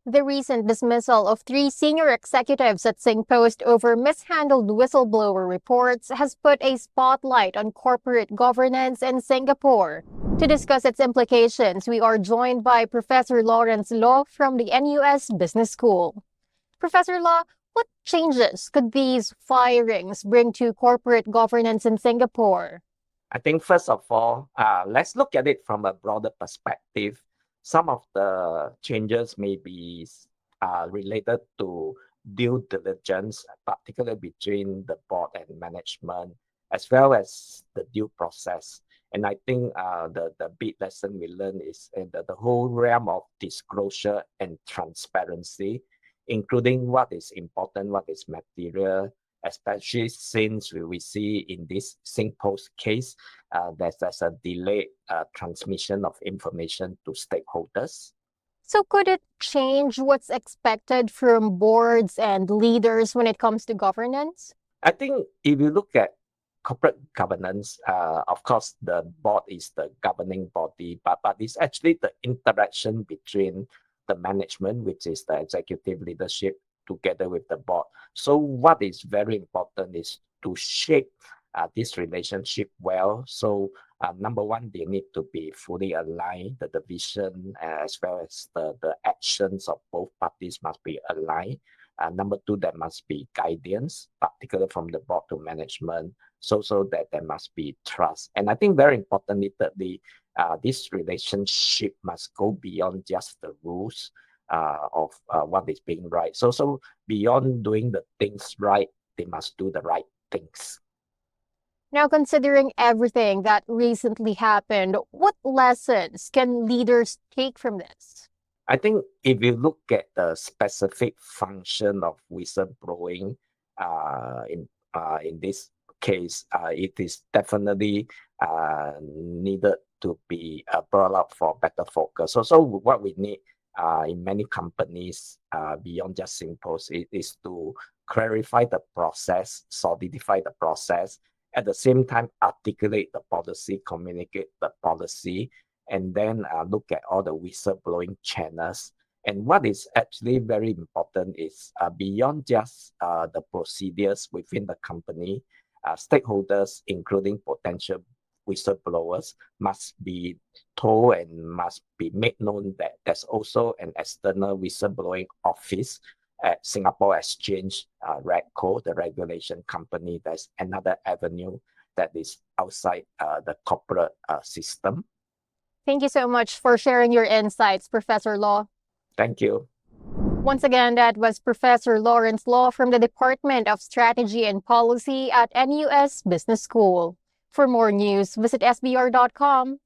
The recent dismissal of 3 senior executives at SingPost over mishandled whistleblower reports has put a spotlight on corporate governance in Singapore. To discuss its implications, we are joined by Professor Lawrence Law from the NUS Business School. Professor Law, what changes could these firings bring to corporate governance in Singapore? I think first of all, let's look at it from a broader perspective. Some of the changes may be related to due diligence, particularly between the board and management, as well as the due process. And I think the big lesson we learned is the whole realm of disclosure and transparency, including what is important, what is material, especially since we see in this SingPost case, there's a delayed transmission of information to stakeholders. So could it change what's expected from boards and leaders when it comes to governance? I think if you look at corporate governance, of course, the board is the governing body, but it's actually the interaction between the management, which is the executive leadership, together with the board. So what is very important is to shape this relationship well. So number one, they need to be fully aligned. The vision as well as the actions of both parties must be aligned. Number two, there must be guidance, particularly from the board to management, so that there must be trust. And I think very importantly, thirdly, this relationship must go beyond just the rules of what is being right. So beyond doing the things right, they must do the right things. Now, considering everything that recently happened, what lessons can leaders take from this? I think if you look at the specific function of whistleblowing in this case, it is definitely needed to be brought up for better focus. So what we need in many companies beyond just SingPost is to clarify the process, solidify the process, at the same time articulate the policy, communicate the policy, and then look at all the whistleblowing channels. And what is actually very important is beyond just the procedures within the company, stakeholders, including potential whistleblowers, must be told and must be made known that there's also an external whistleblowing office at Singapore Exchange, RegCo, the regulation company. There's another avenue that is outside the corporate system. Thank you so much for sharing your insights, Professor Law. Thank you. Once again, that was Professor Lawrence Law from the Department of Strategy and Policy at NUS Business School. For more news, visit sbr.com.sg.